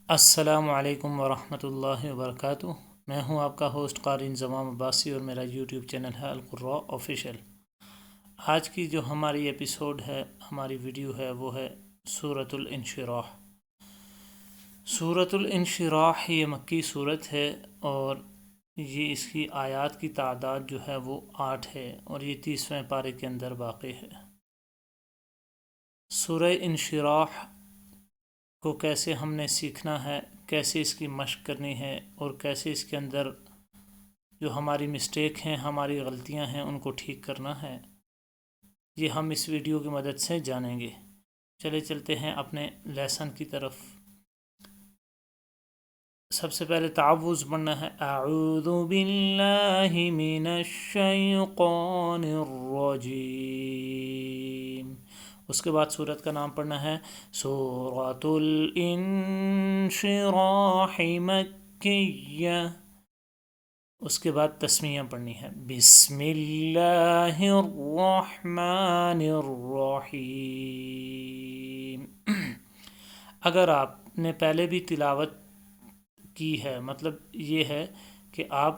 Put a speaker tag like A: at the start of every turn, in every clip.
A: السلام علیکم ورحمۃ اللہ وبرکاتہ۔ میں ہوں آپ کا ہوسٹ قاری انضمام عباسی اور میرا یوٹیوب چینل ہے القراء آفیشیل۔ آج کی جو ہماری ایپیسوڈ ہے، ہماری ویڈیو ہے، وہ ہے سورۃ الانشراح۔ سورۃ الانشراح یہ مکی صورت ہے اور یہ اس کی آیات کی تعداد جو ہے وہ 8 ہے اور یہ 30ویں پارے کے اندر واقع ہے۔ سورہ انشراح کو کیسے ہم نے سیکھنا ہے، کیسے اس کی مشق کرنی ہے اور کیسے اس کے اندر جو ہماری مسٹیک ہیں، ہماری غلطیاں ہیں، ان کو ٹھیک کرنا ہے، یہ ہم اس ویڈیو کی مدد سے جانیں گے۔ چلتے ہیں اپنے لیسن کی طرف۔ سب سے پہلے تعوذ پڑھنا ہے، اعوذ باللہ من الشیطان الرجیم۔ اس کے بعد سورت کا نام پڑھنا ہے سورۃ الانشراح مکیہ۔ اس کے بعد تسمیہ پڑھنی ہے، بسم اللہ الرحمن الرحیم۔ اگر آپ نے پہلے بھی تلاوت کی ہے، مطلب یہ ہے کہ آپ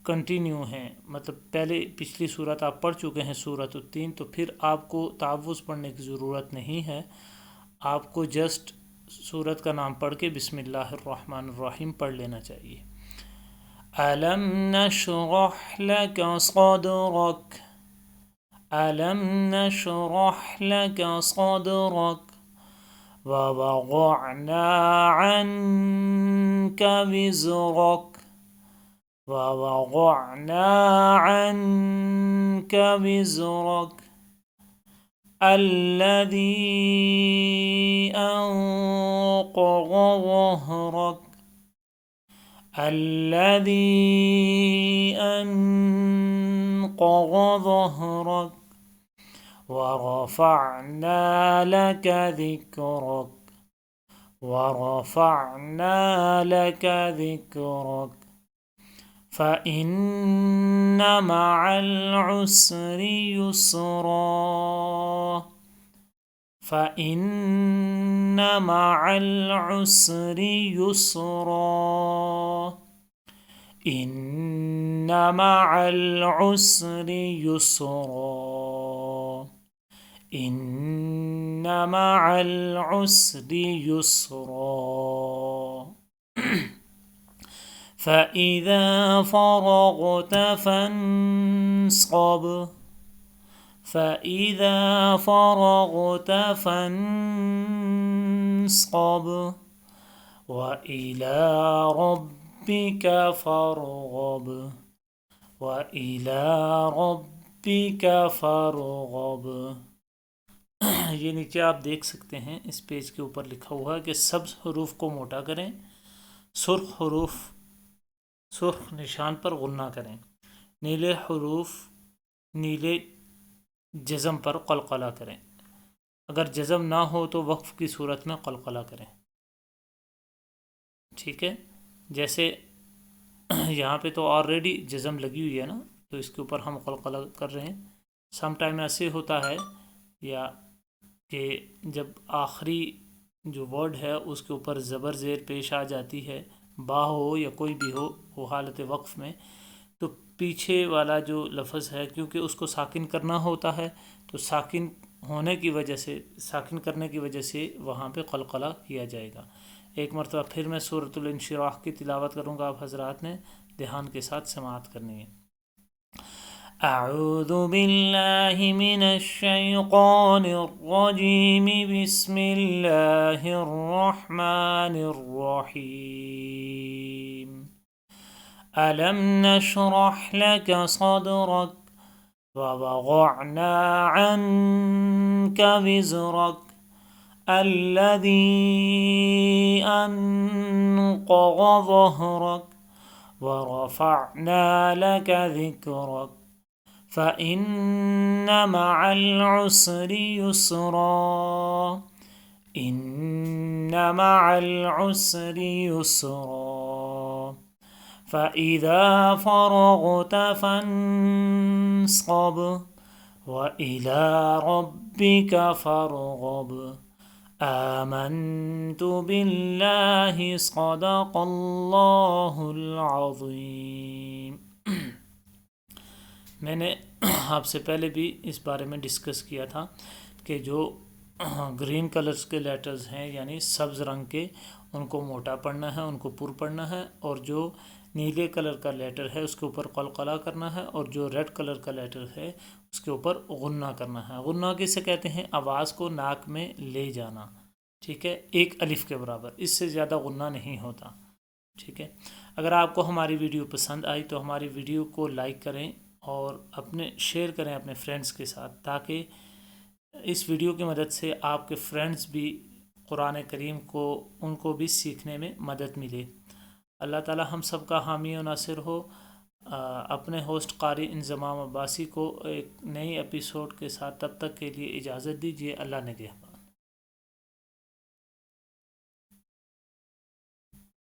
A: کنٹینیو ہیں، مطلب پہلے پچھلی صورت آپ پڑھ چکے ہیں سورۃ التین، تو پھر آپ کو تعوذ پڑھنے کی ضرورت نہیں ہے۔ آپ کو جسٹ سورت کا نام پڑھ کے بسم اللہ الرحمن الرحیم پڑھ لینا چاہیے۔ أَلَمْ نَشْرَحْ لَكَ صَدْرَكَ أَلَمْ نَشْرَحْ لَكَ صَدْرَكَ وَوَضَعْنَا عَنْكَ وِزْرَكَ وَوَضَعْنَا عَنْكَ وِزْرَكَ الَّذِي أَنقَضَ ظَهْرَكَ الَّذِي أَنقَضَ ظَهْرَكَ وَرَفَعْنَا لَكَ ذِكْرَكَ وَرَفَعْنَا لَكَ ذِكْرَكَ فَإِنَّ مَعَ الْعُسْرِ يُسْرًا فَإِنَّ مَعَ الْعُسْرِ يُسْرًا إِنَّ مَعَ الْعُسْرِ يُسْرًا إِنَّ مَعَ الْعُسْرِ يُسْرًا فَإِذَا فَرَغْتَ فَانصَبْ فَإِذَا فَرَغْتَ فَانصَبْ وَإِلَى رَبِّكَ فَارْغَب وَإِلَى رَبِّكَ فَارْغَب۔ یہ نیچے آپ دیکھ سکتے ہیں، اس پیج کے اوپر لکھا ہوا ہے کہ سبز حروف کو موٹا کریں، سرخ حروف سرخ نشان پر غنہ کریں، نیلے حروف نیلے جزم پر قلقلہ کریں، اگر جزم نہ ہو تو وقف کی صورت میں قلقلہ کریں۔ ٹھیک ہے، جیسے یہاں پہ تو آلریڈی جزم لگی ہوئی ہے نا، تو اس کے اوپر ہم قلقلہ کر رہے ہیں۔ سم ٹائم ایسے ہوتا ہے یا کہ جب آخری جو ورڈ ہے اس کے اوپر زبر زیر پیش آ جاتی ہے، با ہو یا کوئی بھی ہو، وہ حالت وقف میں، تو پیچھے والا جو لفظ ہے کیونکہ اس کو ساکن کرنا ہوتا ہے، تو ساکن ہونے کی وجہ سے، ساکن کرنے کی وجہ سے وہاں پہ قلقلہ کیا جائے گا۔ ایک مرتبہ پھر میں سورۃ الانشراح کی تلاوت کروں گا، آپ حضرات نے دھیان کے ساتھ سماعت کرنی ہے۔ اعوذ باللہ من الشیطان الرجیم، بسم اللہ الرحمن الرحیم۔ أَلَمْ نَشْرَحْ لَكَ صَدْرَكَ وَوَضَعْنَا عَنْكَ وِزْرَكَ الَّذِي أَنقَضَ ظَهْرَكَ وَرَفَعْنَا لَكَ ذِكْرَكَ فَإِنَّ مَعَ الْعُسْرِ يُسْرًا إِنَّ مَعَ الْعُسْرِ يُسْرًا فَإِذَا فَرَغْتَ فَانصَبْ وَإِلَى رَبِّكَ فَارْغَب آمنت باللہ صدق اللہ العظیم۔ میں نے آپ سے پہلے بھی اس بارے میں ڈسکس کیا تھا کہ جو گرین کلرز کے لیٹرز ہیں یعنی سبز رنگ کے، ان کو موٹا پڑھنا ہے، ان کو پر پڑھنا ہے، اور جو نیلے کلر کا لیٹر ہے اس کے اوپر قلقلہ کرنا ہے، اور جو ریڈ کلر کا لیٹر ہے اس کے اوپر غنہ کرنا ہے۔ غنہ کسے کہتے ہیں؟ آواز کو ناک میں لے جانا، ٹھیک ہے، ایک الف کے برابر، اس سے زیادہ غنہ نہیں ہوتا، ٹھیک ہے۔ اگر آپ کو ہماری ویڈیو پسند آئی تو ہماری ویڈیو کو لائک کریں اور شیئر کریں اپنے فرینڈز کے ساتھ، تاکہ اس ویڈیو کی مدد سے آپ کے فرینڈز بھی قرآن کریم کو ان کو بھی سیکھنے میں مدد ملے۔ اللہ تعالی ہم سب کا حامی و ناصر ہو۔ اپنے ہوسٹ قاری انضمام عباسی کو ایک نئی ایپیسوڈ کے ساتھ تب تک کے لیے اجازت دیجیے۔ اللہ نگہبان۔